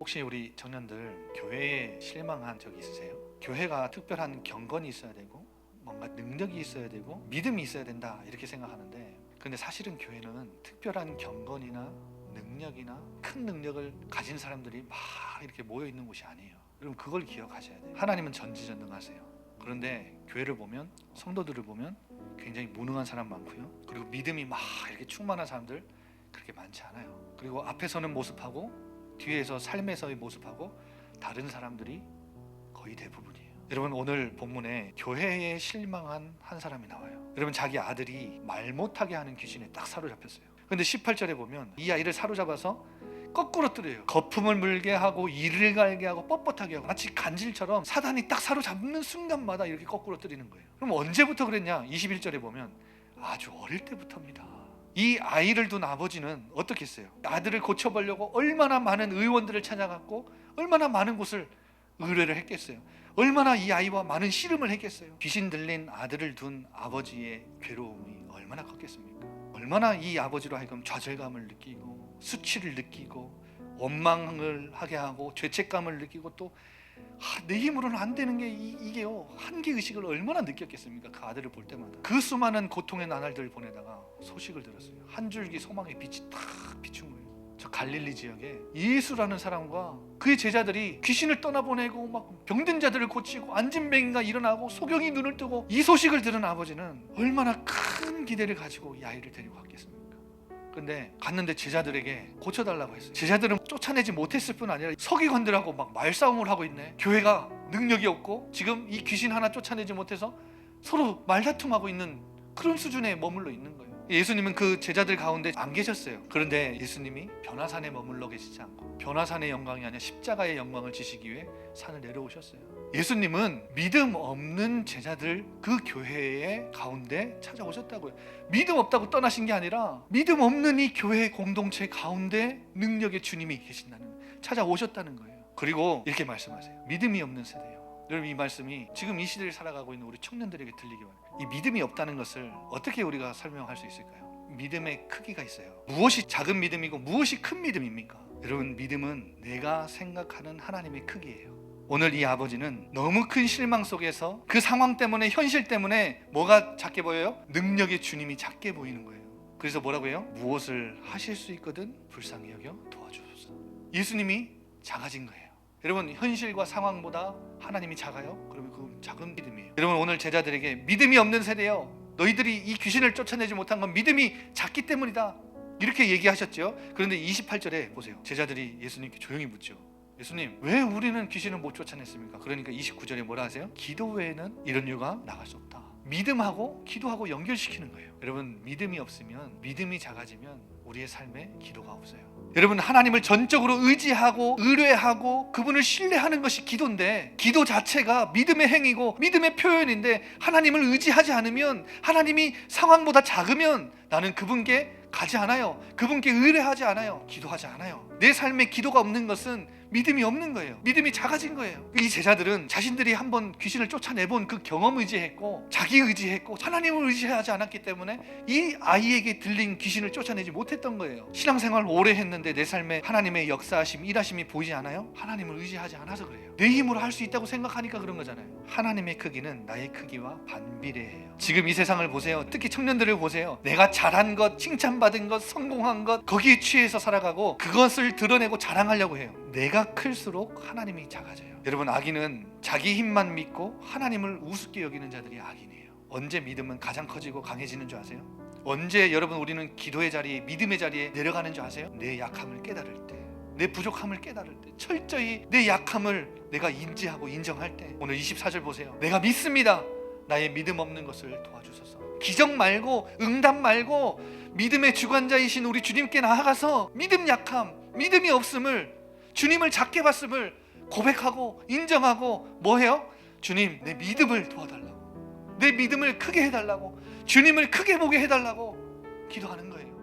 혹시 우리 청년들 교회에 실망한 적이 있으세요? 교회가 특별한 경건이 있어야 되고 뭔가 능력이 있어야 되고 믿음이 있어야 된다 이렇게 생각하는데, 근데 사실은 교회는 특별한 경건이나 능력이나 큰 능력을 가진 사람들이 막 이렇게 모여 있는 곳이 아니에요. 여러분 그걸 기억하셔야 돼요. 하나님은 전지전능하세요. 그런데 교회를 보면, 성도들을 보면 굉장히 무능한 사람 많고요, 그리고 믿음이 막 이렇게 충만한 사람들 그렇게 많지 않아요. 그리고 앞에 서는 모습하고 뒤에서 삶에서의 모습하고 다른 사람들이 거의 대부분이에요. 여러분 오늘 본문에 교회에 실망한 한 사람이 나와요. 여러분 자기 아들이 말 못하게 하는 귀신에 딱 사로잡혔어요. 근데 18절에 보면 이 아이를 사로잡아서 거꾸로 뜨려요. 거품을 물게 하고 이를 갈게 하고 뻣뻣하게 하고, 마치 간질처럼 사단이 딱 사로잡는 순간마다 이렇게 거꾸로 뜨리는 거예요. 그럼 언제부터 그랬냐? 21절에 보면 아주 어릴 때부터입니다. 이 아이를 둔 아버지는 어떻게 했어요? 아들을 고쳐보려고 얼마나 많은 의원들을 찾아갔고 얼마나 많은 곳을 의뢰를 했겠어요. 얼마나 이 아이와 많은 씨름을 했겠어요. 귀신 들린 아들을 둔 아버지의 괴로움이 얼마나 컸겠습니까? 얼마나 이 아버지로 하여금 좌절감을 느끼고 수치를 느끼고 원망을 하게 하고 죄책감을 느끼고 또 내 힘으로는 안 되는 게 이게요, 한계의식을 얼마나 느꼈겠습니까? 그 아들을 볼 때마다 그 수많은 고통의 나날들을 보내다가 소식을 들었어요. 한 줄기 소망의 빛이 탁 비춘 거예요. 저 갈릴리 지역에 예수라는 사람과 그의 제자들이 귀신을 떠나보내고 막 병든 자들을 고치고 안진뱅이가 일어나고 소경이 눈을 뜨고, 이 소식을 들은 아버지는 얼마나 큰 기대를 가지고 이 아이를 데리고 갔겠습니까? 근데 갔는데 제자들에게 고쳐달라고 했어요. 제자들은 쫓아내지 못했을 뿐 아니라 서기관들하고 막 말싸움을 하고 있네. 교회가 능력이 없고 지금 이 귀신 하나 쫓아내지 못해서 서로 말다툼하고 있는 그런 수준에 머물러 있는 거예요. 예수님은 그 제자들 가운데 안 계셨어요. 그런데 예수님이 변화산에 머물러 계시지 않고 변화산의 영광이 아니라 십자가의 영광을 지시기 위해 산을 내려오셨어요. 예수님은 믿음 없는 제자들 그 교회의 가운데 찾아오셨다고요. 믿음 없다고 떠나신 게 아니라 믿음 없는 이 교회 공동체 가운데 능력의 주님이 계신다는 거예요. 찾아오셨다는 거예요. 그리고 이렇게 말씀하세요. 믿음이 없는 세대요. 여러분 이 말씀이 지금 이 시대를 살아가고 있는 우리 청년들에게 들리기 바랍니다. 이 믿음이 없다는 것을 어떻게 우리가 설명할 수 있을까요? 믿음의 크기가 있어요. 무엇이 작은 믿음이고 무엇이 큰 믿음입니까? 여러분 믿음은 내가 생각하는 하나님의 크기예요. 오늘 이 아버지는 너무 큰 실망 속에서 그 상황 때문에, 현실 때문에 뭐가 작게 보여요? 능력의 주님이 작게 보이는 거예요. 그래서 뭐라고 해요? 무엇을 하실 수 있거든 불쌍히 여겨 도와주소서. 예수님이 작아진 거예요. 여러분 현실과 상황보다 하나님이 작아요? 그러면 그건 작은 믿음이에요. 여러분 오늘 제자들에게 믿음이 없는 세대요, 너희들이 이 귀신을 쫓아내지 못한 건 믿음이 작기 때문이다 이렇게 얘기하셨죠. 그런데 28절에 보세요. 제자들이 예수님께 조용히 묻죠. 예수님 왜 우리는 귀신을 못 쫓아냈습니까? 그러니까 29절에 뭐라 하세요? 기도 외에는 이런 이유가 나갈 수 없다. 믿음하고 기도하고 연결시키는 거예요. 여러분 믿음이 없으면, 믿음이 작아지면 우리의 삶에 기도가 없어요. 여러분 하나님을 전적으로 의지하고 의뢰하고 그분을 신뢰하는 것이 기도인데, 기도 자체가 믿음의 행위고 믿음의 표현인데 하나님을 의지하지 않으면, 하나님이 상황보다 작으면 나는 그분께 가지 않아요. 그분께 의뢰하지 않아요. 기도하지 않아요. 내 삶에 기도가 없는 것은 믿음이 없는 거예요. 믿음이 작아진 거예요. 이 제자들은 자신들이 한번 귀신을 쫓아내본 그 경험 의지했고 자기 의지했고 하나님을 의지하지 않았기 때문에 이 아이에게 들린 귀신을 쫓아내지 못했던 거예요. 신앙생활 오래 했는데 내 삶에 하나님의 역사하심, 일하심이 보이지 않아요? 하나님을 의지하지 않아서 그래요. 내 힘으로 할 수 있다고 생각하니까 그런 거잖아요. 하나님의 크기는 나의 크기와 반비례해요. 지금 이 세상을 보세요. 특히 청년들을 보세요. 내가 잘한 것, 칭찬받은 것, 성공한 것, 거기에 취해서 살아가고 그것을 드러내고 자랑하려고 해요. 내가 클수록 하나님이 작아져요. 여러분 악인은 자기 힘만 믿고 하나님을 우습게 여기는 자들이 악인이에요. 언제 믿음은 가장 커지고 강해지는 줄 아세요? 언제 여러분 우리는 기도의 자리에, 믿음의 자리에 내려가는 줄 아세요? 내 약함을 깨달을 때, 내 부족함을 깨달을 때, 철저히 내 약함을 내가 인지하고 인정할 때. 오늘 24절 보세요. 내가 믿습니다. 나의 믿음 없는 것을 도와주소서. 기적 말고 응답 말고 믿음의 주관자이신 우리 주님께 나아가서 믿음 약함, 믿음이 없음을, 주님을 작게 봤음을 고백하고 인정하고 뭐 해요? 주님 내 믿음을 도와달라고, 내 믿음을 크게 해달라고, 주님을 크게 보게 해달라고 기도하는 거예요.